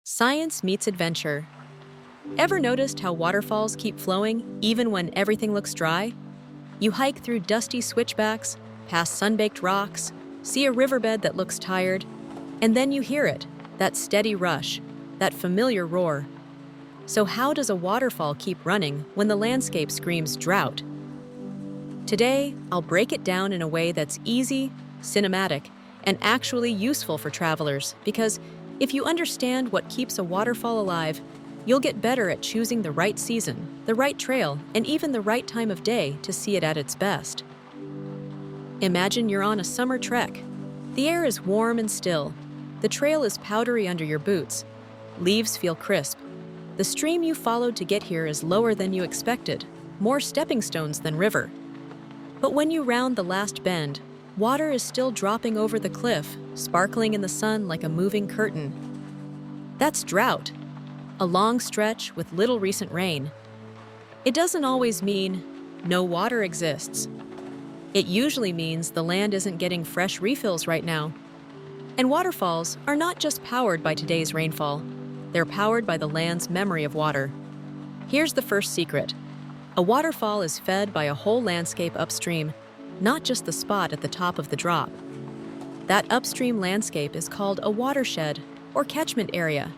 Science meets adventure. Ever noticed how waterfalls keep flowing even when everything looks dry? You hike through dusty switchbacks, past sun-baked rocks, see a riverbed that looks tired, and then you hear it, that steady rush, that familiar roar. So how does a waterfall keep running when the landscape screams drought? Today, I'll break it down in a way that's easy, cinematic, and actually useful for travelers, because if you understand what keeps a waterfall alive, you'll get better at choosing the right season, the right trail, and even the right time of day to see it at its best. Imagine you're on a summer trek. The air is warm and still. The trail is powdery under your boots. Leaves feel crisp. The stream you followed to get here is lower than you expected, more stepping stones than river. But when you round the last bend, water is still dropping over the cliff, sparkling in the sun like a moving curtain. That's drought, a long stretch with little recent rain. It doesn't always mean no water exists. It usually means the land isn't getting fresh refills right now. And waterfalls are not just powered by today's rainfall. They're powered by the land's memory of water. Here's the first secret. A waterfall is fed by a whole landscape upstream, not just the spot at the top of the drop. That upstream landscape is called a watershed, or catchment area.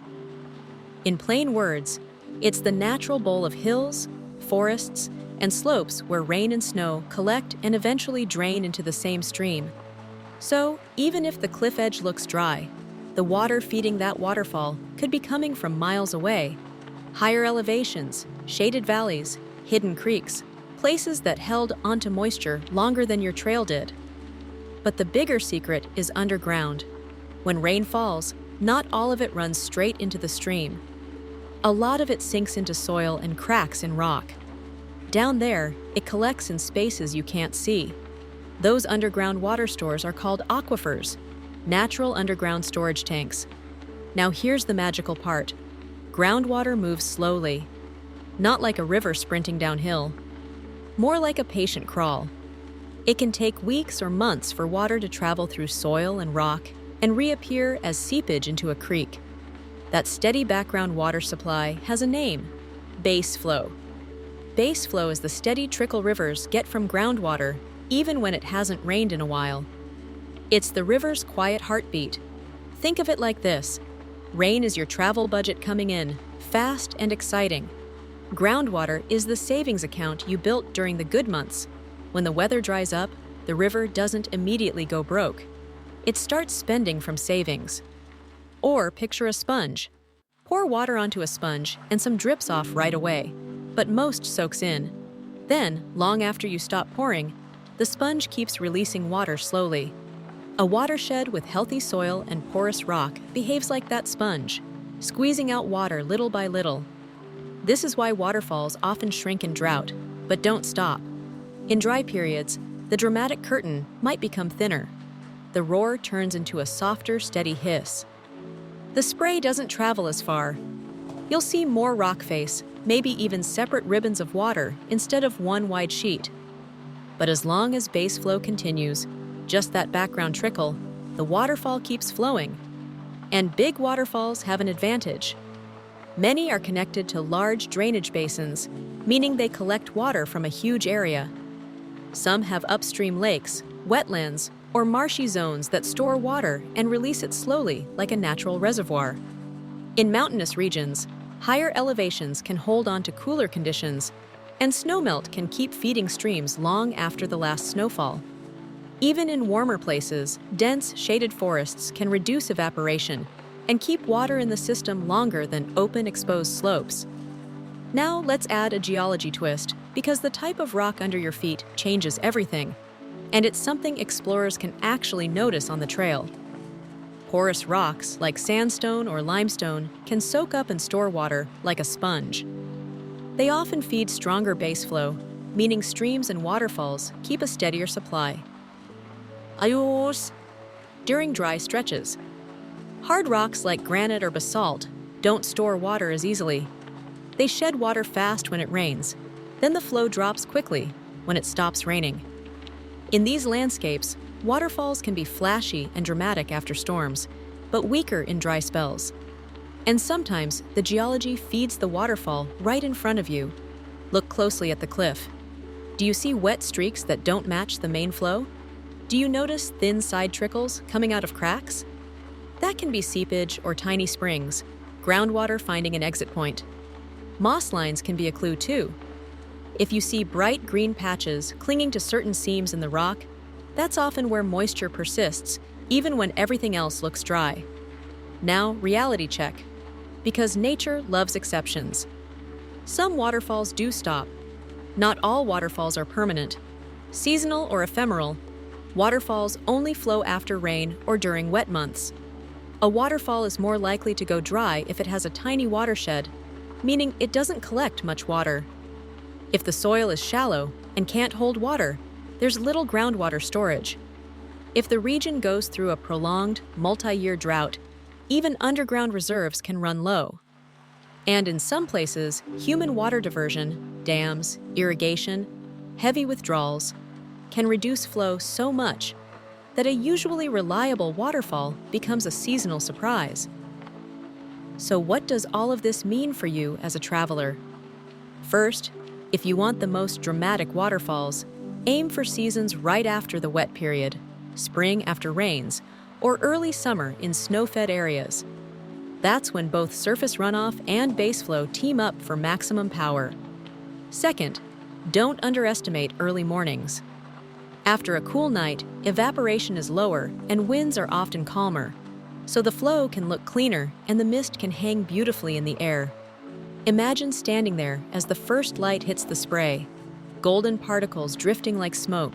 In plain words, it's the natural bowl of hills, forests, and slopes where rain and snow collect and eventually drain into the same stream. So, even if the cliff edge looks dry, the water feeding that waterfall could be coming from miles away. Higher elevations, shaded valleys, hidden creeks, places that held onto moisture longer than your trail did. But the bigger secret is underground. When rain falls, not all of it runs straight into the stream. A lot of it sinks into soil and cracks in rock. Down there, it collects in spaces you can't see. Those underground water stores are called aquifers, natural underground storage tanks. Now here's the magical part. Groundwater moves slowly, not like a river sprinting downhill, more like a patient crawl. It can take weeks or months for water to travel through soil and rock and reappear as seepage into a creek. That steady background water supply has a name: Baseflow. Baseflow is the steady trickle rivers get from groundwater even when it hasn't rained in a while. It's the river's quiet heartbeat. Think of it like this. Rain is your travel budget coming in, fast and exciting. Groundwater is the savings account you built during the good months. When the weather dries up, the river doesn't immediately go broke. It starts spending from savings. Or picture a sponge. Pour water onto a sponge and some drips off right away, but most soaks in. Then, long after you stop pouring, the sponge keeps releasing water slowly. A watershed with healthy soil and porous rock behaves like that sponge, squeezing out water little by little. This is why waterfalls often shrink in drought, but don't stop. In dry periods, the dramatic curtain might become thinner. The roar turns into a softer, steady hiss. The spray doesn't travel as far. You'll see more rock face, maybe even separate ribbons of water instead of one wide sheet. But as long as base flow continues, just that background trickle, the waterfall keeps flowing. And big waterfalls have an advantage. Many are connected to large drainage basins, meaning they collect water from a huge area. Some have upstream lakes, wetlands, or marshy zones that store water and release it slowly like a natural reservoir. In mountainous regions, higher elevations can hold on to cooler conditions, and snowmelt can keep feeding streams long after the last snowfall. Even in warmer places, dense, shaded forests can reduce evaporation and keep water in the system longer than open, exposed slopes. Now let's add a geology twist, because the type of rock under your feet changes everything, and it's something explorers can actually notice on the trail. Porous rocks, like sandstone or limestone, can soak up and store water like a sponge. They often feed stronger base flow, meaning streams and waterfalls keep a steadier supply. Ayos! During dry stretches. Hard rocks like granite or basalt don't store water as easily. They shed water fast when it rains, then the flow drops quickly when it stops raining. In these landscapes, waterfalls can be flashy and dramatic after storms, but weaker in dry spells. And sometimes the geology feeds the waterfall right in front of you. Look closely at the cliff. Do you see wet streaks that don't match the main flow? Do you notice thin side trickles coming out of cracks? That can be seepage or tiny springs, groundwater finding an exit point. Moss lines can be a clue too. If you see bright green patches clinging to certain seams in the rock, that's often where moisture persists, even when everything else looks dry. Now, reality check. Because nature loves exceptions. Some waterfalls do stop. Not all waterfalls are permanent. Seasonal or ephemeral, waterfalls only flow after rain or during wet months. A waterfall is more likely to go dry if it has a tiny watershed, meaning it doesn't collect much water. If the soil is shallow and can't hold water, there's little groundwater storage. If the region goes through a prolonged, multi-year drought, even underground reserves can run low. And in some places, human water diversion, dams, irrigation, heavy withdrawals, can reduce flow so much that a usually reliable waterfall becomes a seasonal surprise. So what does all of this mean for you as a traveler? First, if you want the most dramatic waterfalls, aim for seasons right after the wet period, spring after rains, or early summer in snow-fed areas. That's when both surface runoff and baseflow team up for maximum power. Second, don't underestimate early mornings. After a cool night, evaporation is lower and winds are often calmer, so the flow can look cleaner and the mist can hang beautifully in the air. Imagine standing there as the first light hits the spray, golden particles drifting like smoke.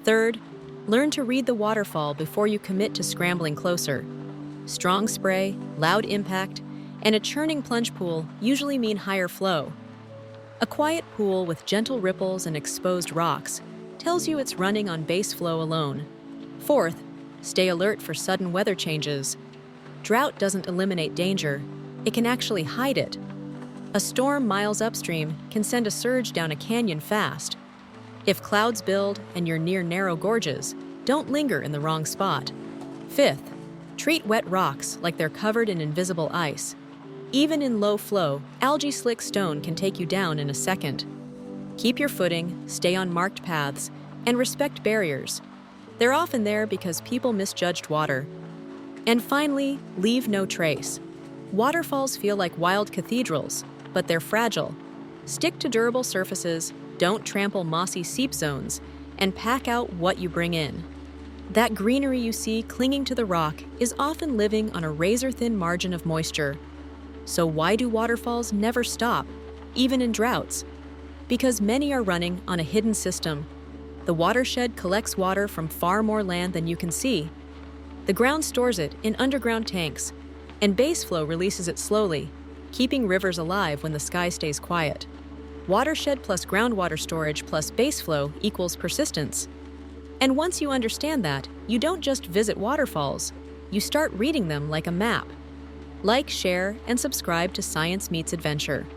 Third, learn to read the waterfall before you commit to scrambling closer. Strong spray, loud impact, and a churning plunge pool usually mean higher flow. A quiet pool with gentle ripples and exposed rocks tells you it's running on base flow alone. Fourth, stay alert for sudden weather changes. Drought doesn't eliminate danger, it can actually hide it. A storm miles upstream can send a surge down a canyon fast. If clouds build and you're near narrow gorges, don't linger in the wrong spot. Fifth, treat wet rocks like they're covered in invisible ice. Even in low flow, algae-slick stone can take you down in a second. Keep your footing, stay on marked paths, and respect barriers. They're often there because people misjudged water. And finally, leave no trace. Waterfalls feel like wild cathedrals, but they're fragile. Stick to durable surfaces, don't trample mossy seep zones, and pack out what you bring in. That greenery you see clinging to the rock is often living on a razor-thin margin of moisture. So why do waterfalls never stop, even in droughts? Because many are running on a hidden system. The watershed collects water from far more land than you can see. The ground stores it in underground tanks, and baseflow releases it slowly, keeping rivers alive when the sky stays quiet. Watershed plus groundwater storage plus baseflow equals persistence. And once you understand that, you don't just visit waterfalls, you start reading them like a map. Like, share, and subscribe to Science Meets Adventure.